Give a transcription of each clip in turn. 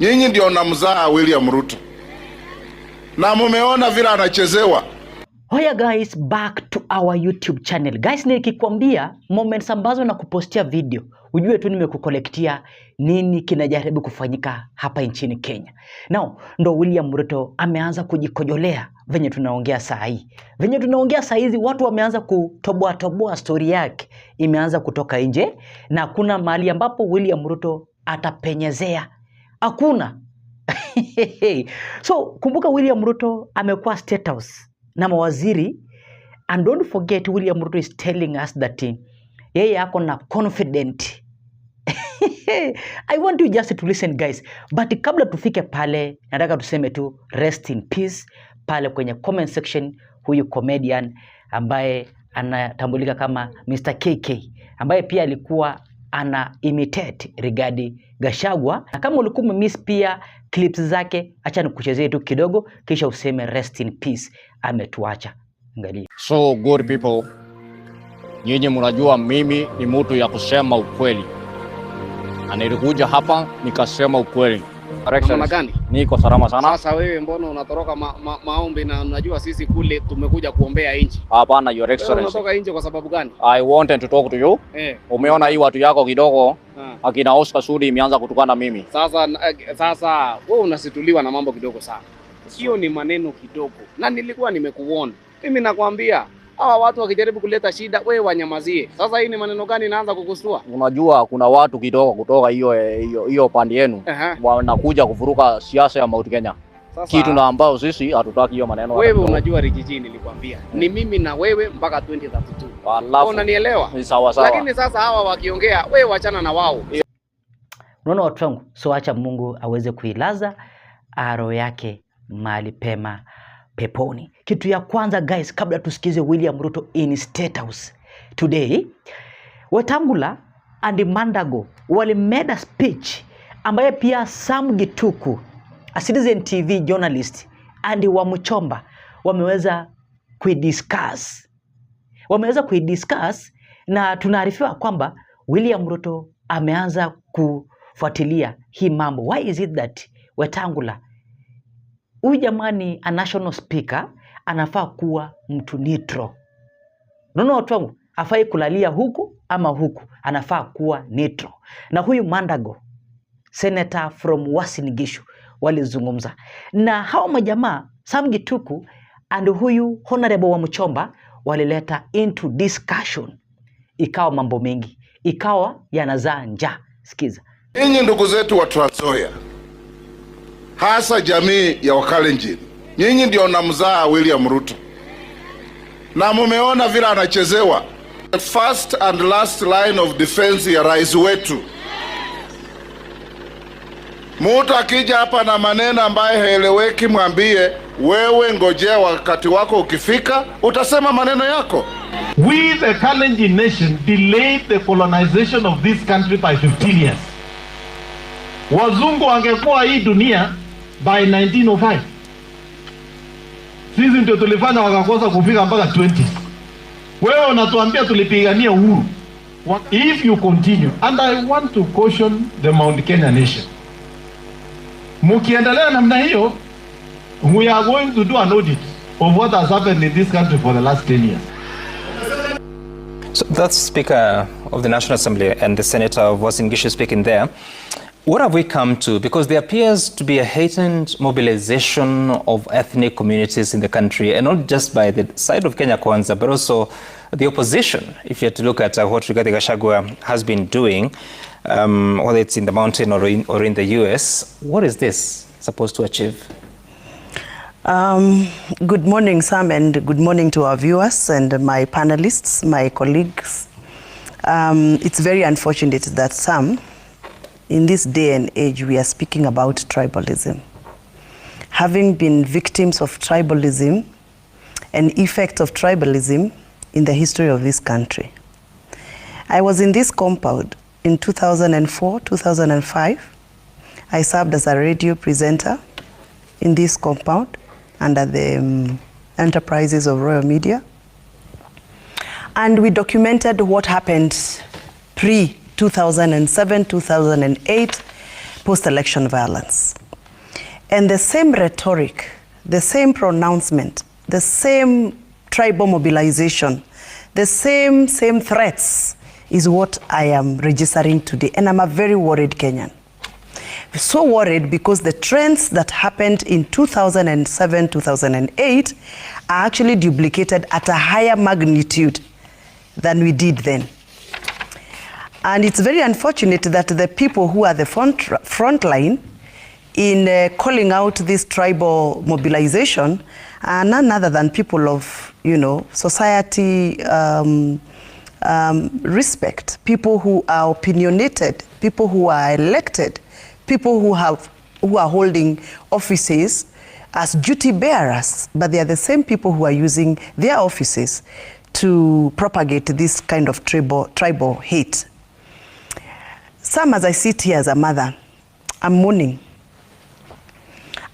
Nyinyi ndio mnamzaa William Ruto. Na mumeona vile anachezewa. Hoya guys, back to our YouTube channel. Guys, nikikwambia moments ambazo na kupostia video, ujue tu nimekukolektia nini kinajaribu kufanyika hapa nchini Kenya. Now, ndo William Ruto ameanza kujikojolea venye tunaongea saa hii. Venye tunaongea saa hizi watu wameanza kutoboa story yake. Imeanza kutoka nje na kuna mahali ambapo William Ruto atapenyezea. Hakuna. So, kumbuka William Ruto amekuwa State House na mawaziri, and don't forget William Ruto is telling us that yeye yako na confident. I want you just to listen guys, but kabla tufike pale nataka tuseme tu rest in peace pale kwenye comment section huyu comedian ambaye anatambulika kama Mr. KK ambaye pia alikuwa ana imitate Rigathi Gachagua, na kama ulikuwa umemiss pia clips zake, acha nikuchezee tu kidogo kisha useme rest in peace, ametuacha. Angalia. So good people, nyinyi mnajua mimi ni mtu ya kusema ukweli. Nilikuja hapa nikasema ukweli. Namna gani? Niko salama sana. Sasa wewe mbona unatoroka maombi na unajua sisi kule tumekuja kuombea nchi? Hapana, your excellency. Unatoka nje kwa sababu gani? I wanted to talk to you. Umeona hii watu yako kidogo akina Oscar Sudi imeanza kutukana mimi. Sasa wewe unasituliwa na mambo kidogo sana. Sio ni maneno kidogo. Na nilikuwa nimekuona. Mimi nakwambia hawa watu wakijaribu kuleta shida wewe wanyamazie. Sasa hii ni maneno gani inaanza kukustua? Unajua kuna watu kidogo kutoka hiyo pande yenu wanakuja kuvuruka siasa ya Mount Kenya. Sasa, kitu na ambao sisi hatutaki hiyo maneno. Wewe unajua Rigiji nilikwambia. Ni mimi na wewe mpaka 2032. Unanielewa? Ni sawa sawa. Lakini sasa hawa wakiongea wewe wachana na wao. Unaona watu wangu, so acha Mungu aweze kuilaza roho yake mahali pema peponi. Kitu ya kwanza guys, kabla tusikize William Ruto in State House today, Wetangula and Mandago wali made a speech ambaye pia Sam Gituku, a Citizen TV journalist, and Wamuchomba wameweza kuidiscuss na tunaarifiwa kwamba William Ruto ameanza kufuatilia hii mambo. Why is it that Wetangula, huyu jamani a national speaker, anafaa kuwa mtu neutral? Unaona watu wangu, afai kulalia huku ama huku, anafaa kuwa neutral. Na huyu Mandago, senator from Uasin Gishu, walizungumza na hao majamaa Sam Gituku and huyu honorable Wamuchomba walileta into discussion, ikawa mambo mengi, ikawa yanazaa njaa. Sikiza. Nyinyi ndugu zetu wa Trans Nzoia, hasa jamii ya Wakalenjin, nyinyi ndio mnamzaa William Ruto. Na mumeona vile anachezewa. The first and last line of defense ya rais wetu. Mtu akija hapa na maneno ambaye haeleweki, mwambie wewe ngojea wakati wako ukifika utasema maneno yako. We the Kalenjin nation delayed the colonization of this country by 15 years. Wazungu wangekuwa hii dunia by 1905. Sisi ndio tulifanya wakakosa kufika mpaka 20. Wewe unatuambia tulipigania uhuru. If you continue, and I want to caution the Mount Kenya nation, mukiendelea namna hiyo, we are going to do an audit of what has happened in this country for the last 10 years. So that's Speaker of the National Assembly and the Senator of Uasin Gishu speaking there. What have we come to? Because there appears to be a heightened mobilization of ethnic communities in the country, and not just by the side of Kenya Kwanza, but also the opposition. If you had to look at what Rigathi Gachagua has been doing, whether it's in the mountain or in the US, what is this supposed to achieve? Good morning, Sam, and good morning to our viewers and my panelists, my colleagues. It's very unfortunate that Sam, in this day and age, we are speaking about tribalism. Having been victims of tribalism and effect of tribalism in the history of this country. I was in this compound in 2004, 2005. I served as a radio presenter in this compound under the enterprises of Royal Media. And we documented what happened pre-2007, 2008, post-election violence. And the same rhetoric, the same pronouncement, the same tribal mobilization, the same threats is what I am registering today. And I'm a very worried Kenyan. So worried because the trends that happened in 2007, 2008 are actually duplicated at a higher magnitude than we did then. And it's very unfortunate that the people who are the front line in calling out this tribal mobilization are none other than people of, society respect, people who are opinionated, people who are elected, people who are holding offices as duty bearers, but they are the same people who are using their offices to propagate this kind of tribal hate. Some, as I sit here as a mother, I'm mourning.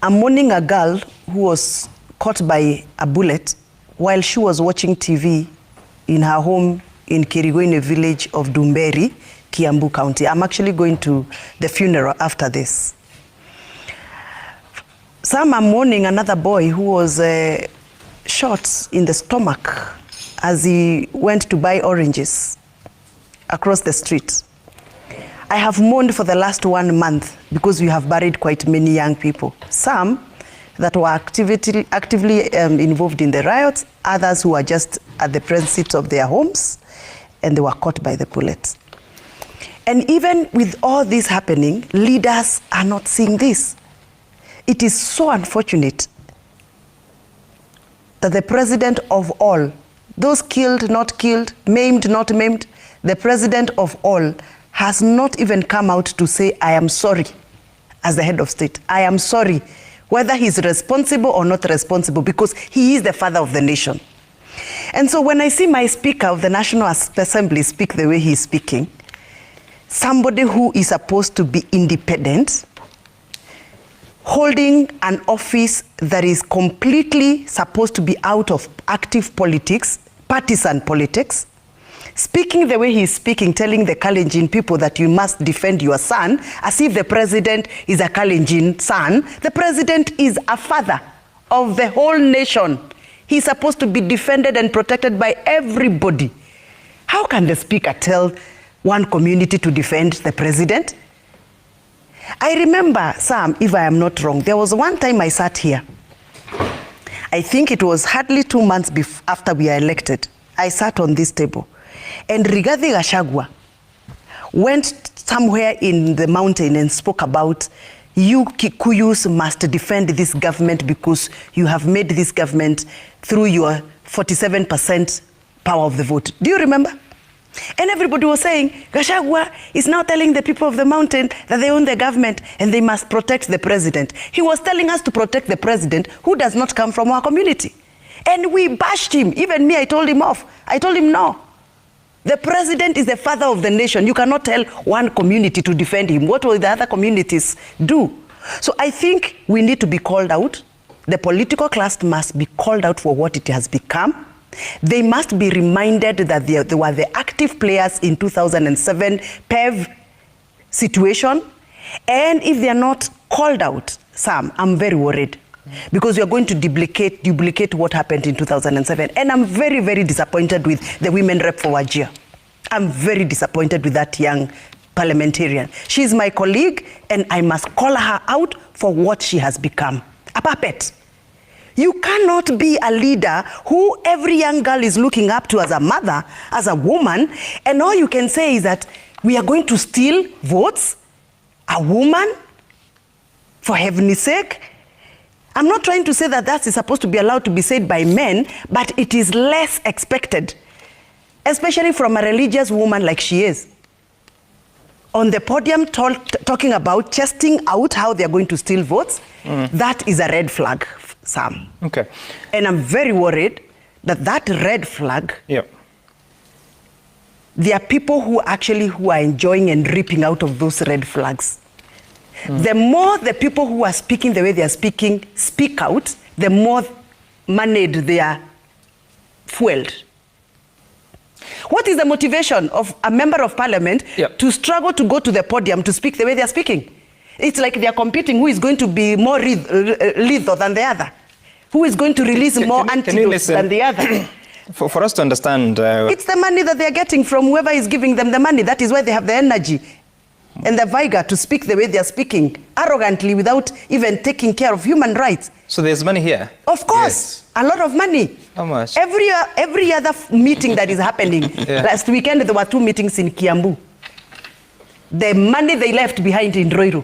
I'm mourning a girl who was caught by a bullet while she was watching TV in her home in Kirigoine village of Dumberi, Kiambu County. I'm actually going to the funeral after this. Some are mourning another boy who was shot in the stomach as he went to buy oranges across the street. I have mourned for the last 1 month because we have buried quite many young people. Some that were actively involved in the riots, others who are just at the premises of their homes and they were caught by the bullets. And even with all this happening, leaders are not seeing this. It is so unfortunate that the president of all, those killed, not killed, maimed, not maimed, the president of all has not even come out to say, I am sorry as the head of state. I am sorry, whether he's responsible or not responsible, because he is the father of the nation. And so when I see my Speaker of the National Assembly speak the way he's speaking, somebody who is supposed to be independent, holding an office that is completely supposed to be out of active politics, partisan politics, speaking the way he's speaking, telling the Kalenjin people that you must defend your son, as if the president is a Kalenjin son. The president is a father of the whole nation. He's supposed to be defended and protected by everybody. How can the speaker tell one community to defend the president? I remember, Sam, if I am not wrong, there was one time I sat here. I think it was hardly 2 months after we are elected. I sat on this table. And Rigathi Gachagua went somewhere in the mountain and spoke about, you Kikuyus must defend this government because you have made this government through your 47% power of the vote. Do you remember? And everybody was saying, Gachagua is now telling the people of the mountain that they own the government and they must protect the president. He was telling us to protect the president who does not come from our community. And we bashed him. Even me, I told him off. I told him no. The president is the father of the nation. You cannot tell one community to defend him. What will the other communities do? So I think we need to be called out. The political class must be called out for what it has become. They must be reminded that they were the active players in 2007 PEV situation. And if they are not called out, Sam, I'm very worried. Because we are going to duplicate what happened in 2007. And I'm very, very disappointed with the women rep for Wajir. I'm very disappointed with that young parliamentarian. She's my colleague, and I must call her out for what she has become. A puppet. You cannot be a leader who every young girl is looking up to as a mother, as a woman, and all you can say is that we are going to steal votes? A woman? For heaven's sake? I'm not trying to say that that is supposed to be allowed to be said by men, but it is less expected, especially from a religious woman like she is. On the podium talking about testing out how they're going to steal votes, that is a red flag, Sam. Okay. And I'm very worried that that red flag, there are people who are enjoying and reaping out of those red flags. The more the people who are speaking the way they are speaking speak out, the more moneyed they are fueled. What is the motivation of a member of parliament to struggle to go to the podium to speak the way they are speaking? It's like they are competing who is going to be more lethal than the other. Who is going to release more antidotes than the other. For us to understand... it's the money that they are getting from whoever is giving them the money. That is why they have the energy and the vigor to speak the way they are speaking, arrogantly, without even taking care of human rights. So there's money here? Of course. Yes. A lot of money. How much? Every other meeting that is happening. Last weekend there were 2 meetings in Kiambu. The money they left behind in Ruto.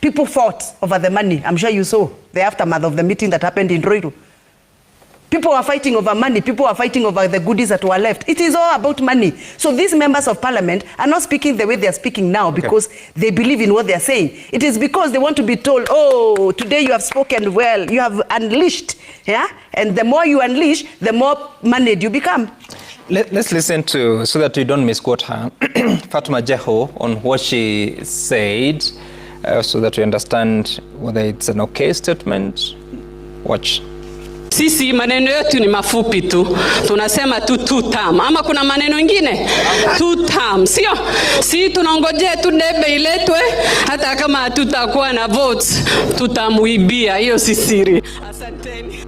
People fought over the money. I'm sure you saw the aftermath of the meeting that happened in Ruto. People are fighting over money. People are fighting over the goodies that were left. It is all about money. So these members of parliament are not speaking the way they are speaking now because they believe in what they are saying. It is because they want to be told, oh, today you have spoken well, you have unleashed. Yeah? And the more you unleash, the more moneyed you become. Let's listen to, so that you don't misquote her, Fatma Jeho on what she said, so that you understand whether it's an okay statement. Watch. Sisi maneno yetu ni mafupi tu. Tunasema tu two term. Ama kuna maneno ingine? Two term. Sio? Si tunangojea tu debe iletwe hata kama hatutakuwa na votes tutamuibia. Hiyo si siri. Asanteni.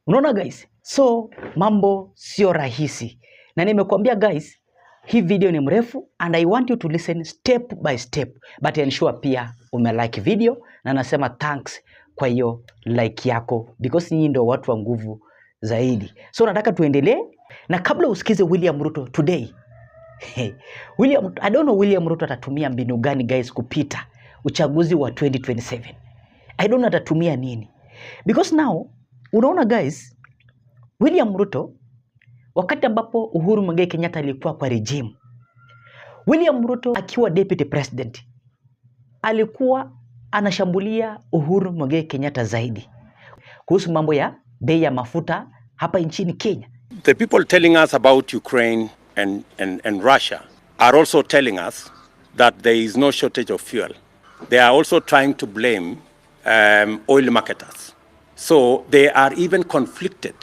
Unaona guys? So mambo sio rahisi. Na nimekuambia guys, hii video ni mrefu and I want you to listen step by step. But ensure pia umelike video na nasema thanks kwa hiyo like yako because nyinyi ndio watu wa nguvu zaidi. So nataka tuendelee na kabla usikize William Ruto today. I don't know William Ruto atatumia mbinu gani guys kupita uchaguzi wa 2027. I don't know atatumia nini. Because now unaona guys, William Ruto wakati ambapo Uhuru Muigai Kenyatta alikuwa kwa regime, William Ruto akiwa deputy president alikuwa anashambulia Uhuru Muigai Kenyatta zaidi kuhusu mambo ya bei ya mafuta hapa nchini Kenya. The people telling us about Ukraine and Russia are also telling us that there is no shortage of fuel. They are also trying to blame oil marketers. So they are even conflicted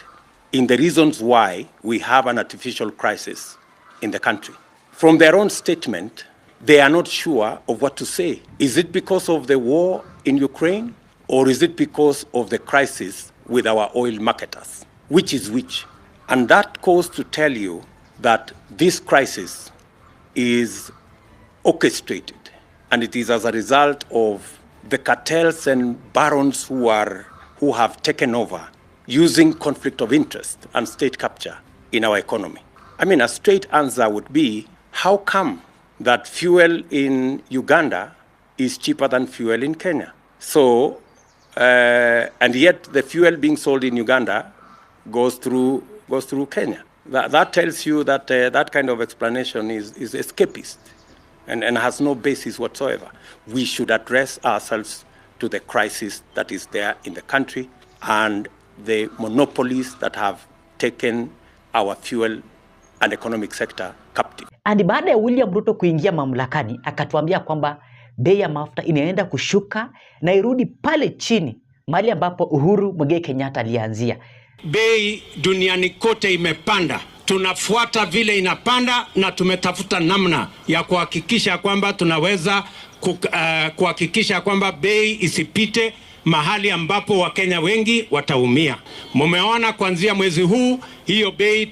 in the reasons why we have an artificial crisis in the country. From their own statement, they are not sure of what to say. Is it because of the war in Ukraine, or is it because of the crisis with our oil marketers? Which is which? And that goes to tell you that this crisis is orchestrated, and it is as a result of the cartels and barons who have taken over, using conflict of interest and state capture in our economy. I mean, a straight answer would be, how come that fuel in Uganda is cheaper than fuel in Kenya? So, and yet the fuel being sold in Uganda goes through Kenya. That tells you that that kind of explanation is escapist and has no basis whatsoever. We should address ourselves to the crisis that is there in the country and the monopolies that have taken our fuel and economic sector captive. And baada ya William Ruto kuingia mamlakani akatuambia kwamba bei ya mafuta inaenda kushuka na irudi pale chini mahali ambapo Uhuru Muigai Kenyatta alianzia. Bei duniani kote imepanda. Tunafuata vile inapanda na tumetafuta namna ya kuhakikisha kwamba tunaweza kuhakikisha kwamba bei isipite mahali ambapo Wakenya wengi wataumia. Mumeona kuanzia mwezi huu hiyo bei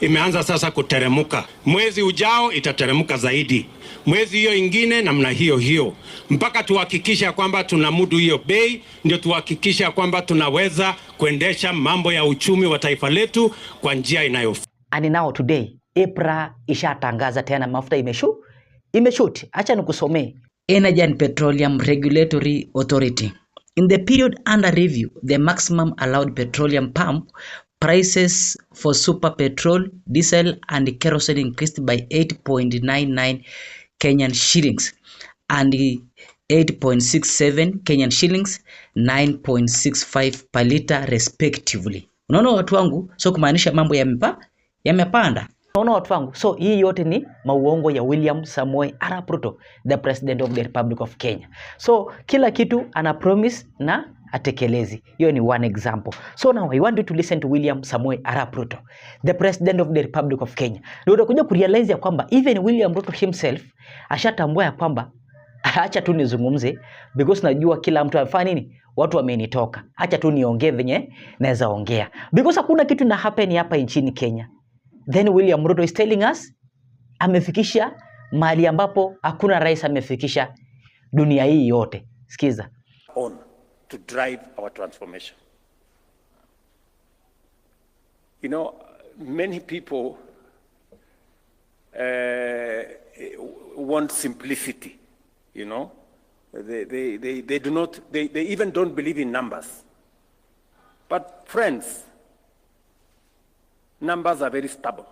imeanza sasa kuteremuka. Mwezi ujao itateremuka zaidi. Mwezi hiyo ingine namna hiyo. Mpaka tuhakikisha kwamba tunamudu hiyo bei, ndio tuhakikisha kwamba tunaweza kuendesha mambo ya uchumi wa taifa letu kwa njia inayofaa. And now today, EPRA ishatangaza tena mafuta imeshuti. Acha nikusomee. Energy and Petroleum Regulatory Authority. In the period under review, the maximum allowed petroleum pump prices for super petrol, diesel and kerosene increased by 8.99 Kenyan shillings and 8.67 Kenyan shillings, 9.65 per liter respectively. Unaona watu wangu, so kumaanisha mambo yamepanda. Unaona watu wangu, so hii yote ni mauongo ya William Samoei Arap Ruto, the president of the Republic of Kenya. So kila kitu ana promise na atekelezi. Hiyo ni one example. So now I want you to listen to William Samoei Arap Ruto, the president of the Republic of Kenya. Ndio utakuja kurealize ya kwamba even William Ruto himself ashatambua ya kwamba Acha tu nizungumze because najua kila mtu amefanya nini, watu wamenitoka. Acha tu niongee venye naweza ongea because hakuna kitu na happen hapa nchini Kenya. Then William Ruto is telling us amefikisha mahali ambapo hakuna rais amefikisha dunia hii yote. Sikiza. On to drive our transformation. You know, many people want simplicity, you know. They do not, they even don't believe in numbers. But friends, numbers are very stubborn.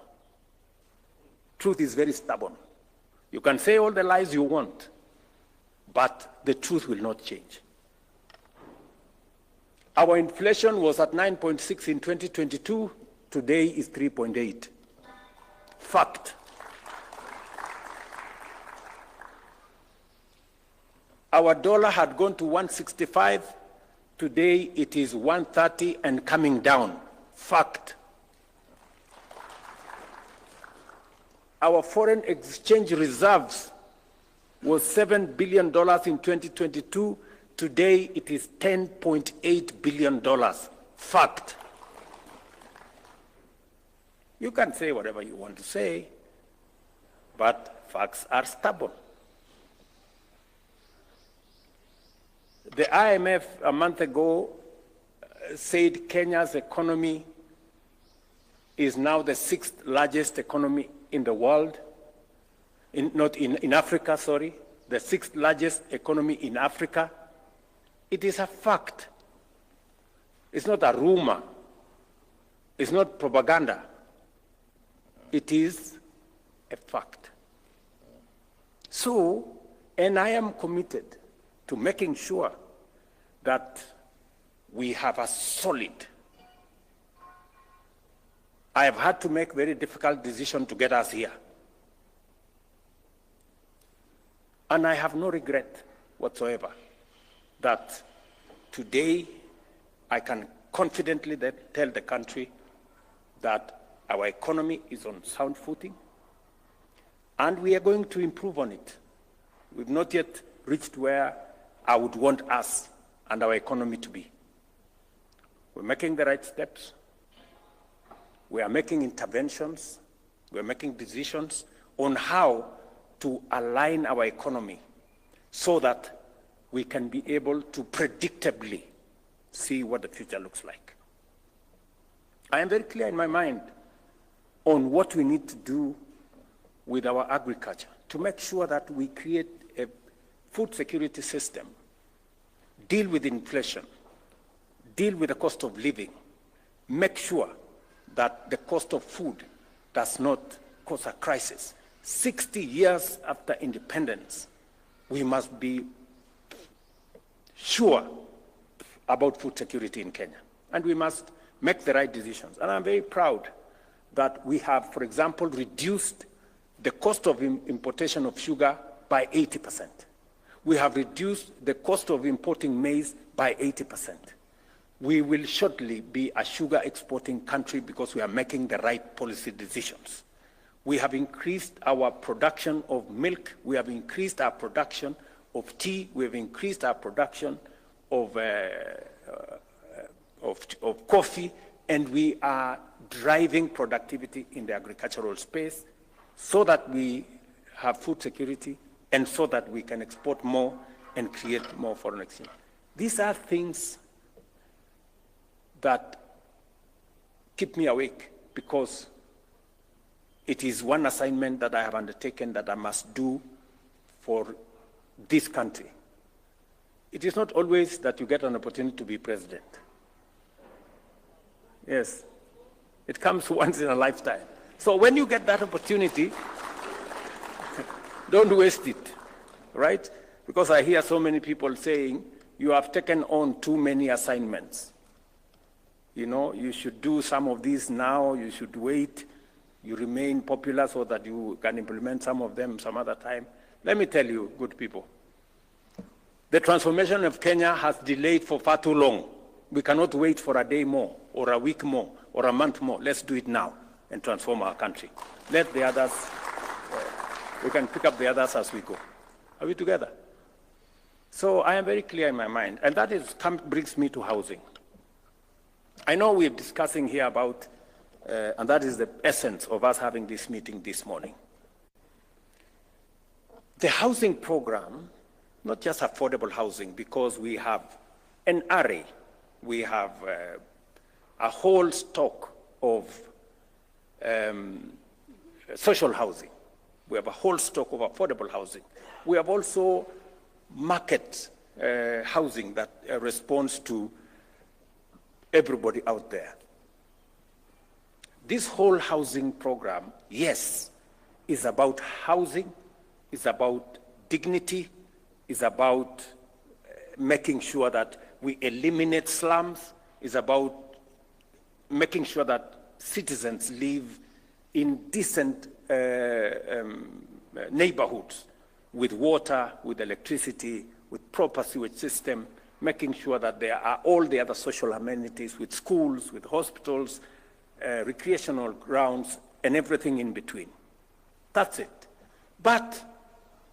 Truth is very stubborn. You can say all the lies you want, but the truth will not change. Our inflation was at 9.6 in 2022. Today is 3.8. Fact. Our dollar had gone to 165. Today it is 130 and coming down. Fact. Our foreign exchange reserves was $7 billion in 2022. Today it is $10.8 billion. Fact. You can say whatever you want to say, but facts are stubborn. The IMF a month ago said Kenya's economy is now the 6th largest economy in the world, not in Africa, sorry, the 6th largest economy in Africa. It is a fact. It's not a rumor. It's not propaganda. It is a fact. So, and I am committed to making sure that we have a solid. I have had to make very difficult decisions to get us here. And I have no regret whatsoever that today I can confidently tell the country that our economy is on sound footing, and we are going to improve on it. We've not yet reached where I would want us and our economy to be. We're making the right steps. We are making interventions. We're making decisions on how to align our economy so that we can be able to predictably see what the future looks like. I am very clear in my mind on what we need to do with our agriculture to make sure that we create a food security system, deal with inflation, deal with the cost of living, make sure that the cost of food does not cause a crisis. 60 years after independence, we must be sure about food security in Kenya, and we must make the right decisions. And I'm very proud that we have, for example, reduced the cost of importation of sugar by 80%. We have reduced the cost of importing maize by 80%. We will shortly be a sugar exporting country because we are making the right policy decisions. We have increased our production of milk. We have increased our production of tea. We have increased our production of coffee, and we are driving productivity in the agricultural space so that we have food security and so that we can export more and create more foreign exchange. These are things that keep me awake because it is one assignment that I have undertaken that I must do for this country. It is not always that you get an opportunity to be president. Yes, it comes once in a lifetime. So when you get that opportunity, don't waste it, right? Because I hear so many people saying, you have taken on too many assignments. You know, you should do some of these now, you should wait, you remain popular so that you can implement some of them some other time. Let me tell you, good people, the transformation of Kenya has delayed for far too long. We cannot wait for a day more, or a week more, or a month more. Let's do it now and transform our country. Let the others, we can pick up the others as we go. Are we together? So I am very clear in my mind, and that brings me to housing. I know we're discussing here about, and that is the essence of us having this meeting this morning. The housing program, not just affordable housing, because we have an array, we have a whole stock of social housing. We have a whole stock of affordable housing. We have also market housing that responds to everybody out there. This whole housing program, yes, is about housing, is about dignity, is about making sure that we eliminate slums, is about making sure that citizens live in decent neighborhoods with water, with electricity, with proper sewage system, making sure that there are all the other social amenities with schools, with hospitals, recreational grounds, and everything in between. That's it. But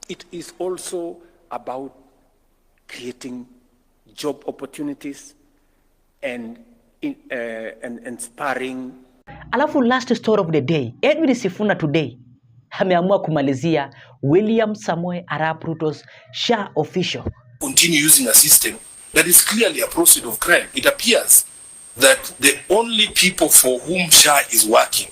it is also about creating job opportunities and inspiring. Alafu last story of the day, Edwin Sifuna today ameamua kumalizia William Samoei Arap Ruto's SHA official. Continue using a system that is clearly a process of crime. It appears that the only people for whom SHA is working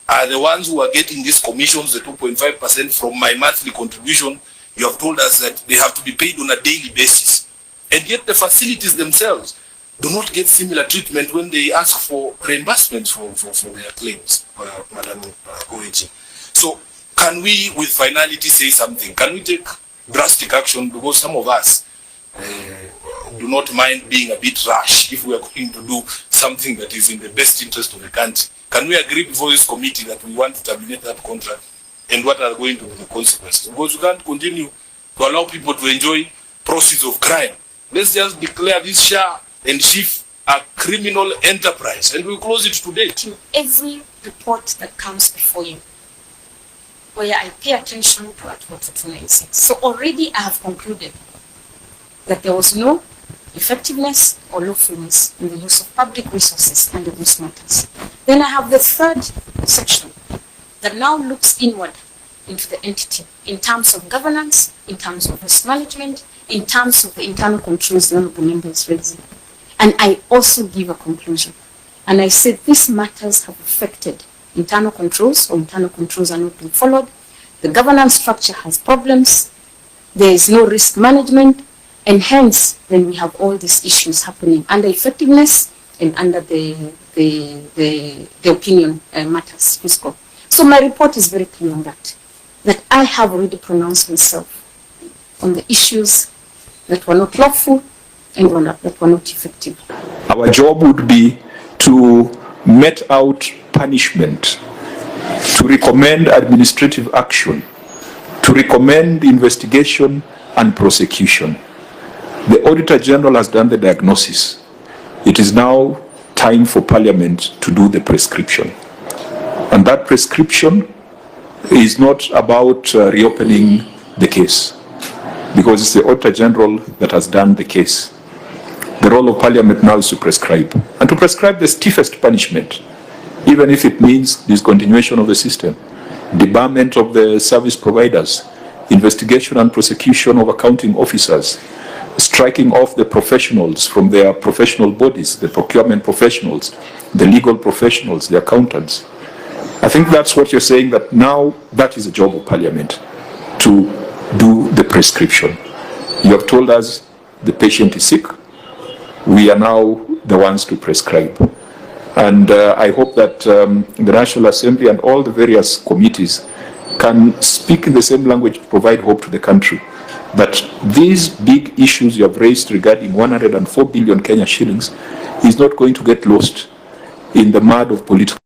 are the ones who are getting these commissions, the 2.5% from my monthly contribution. You have told us that they have to be paid on a daily basis. And yet the facilities themselves do not get similar treatment when they ask for reimbursements for their claims, Madam OAG. So can we, with finality, say something? Can we take drastic action? Because some of us do not mind being a bit rash if we are going to do something that is in the best interest of the country. Can we agree before this committee that we want to terminate that contract? And what are going to be the consequences? Because we can't continue to allow people to enjoy proceeds of crime. Let's just declare this SHA and SHIF a criminal enterprise, and we'll close it today. Every report that comes before you, where I pay attention to what it means. So already I have concluded that there was no effectiveness or lawfulness in the use of public resources under these matters. Then I have the third section that now looks inward into the entity in terms of governance, in terms of risk management, in terms of the internal controls the honorable member is raising. And I also give a conclusion. And I said these matters have affected internal controls, or internal controls are not being followed. The governance structure has problems. There is no risk management. And hence, then we have all these issues happening under effectiveness and under the opinion matters fiscal. So my report is very clear on that I have already pronounced myself on the issues that were not lawful and that were not effective. Our job would be to mete out punishment, to recommend administrative action, to recommend investigation and prosecution. The Auditor General has done the diagnosis. It is now time for Parliament to do the prescription. And that prescription is not about reopening the case, because it's the Auditor General that has done the case. The role of Parliament now is to prescribe, and to prescribe the stiffest punishment, even if it means discontinuation of the system, debarment of the service providers, investigation and prosecution of accounting officers, striking off the professionals from their professional bodies, the procurement professionals, the legal professionals, the accountants. I think that's what you're saying, that now that is the job of Parliament, to do the prescription. You have told us the patient is sick. We are now the ones to prescribe. And I hope that the National Assembly and all the various committees can speak in the same language to provide hope to the country, that these big issues you have raised regarding 104 billion Kenya shillings is not going to get lost in the mud of political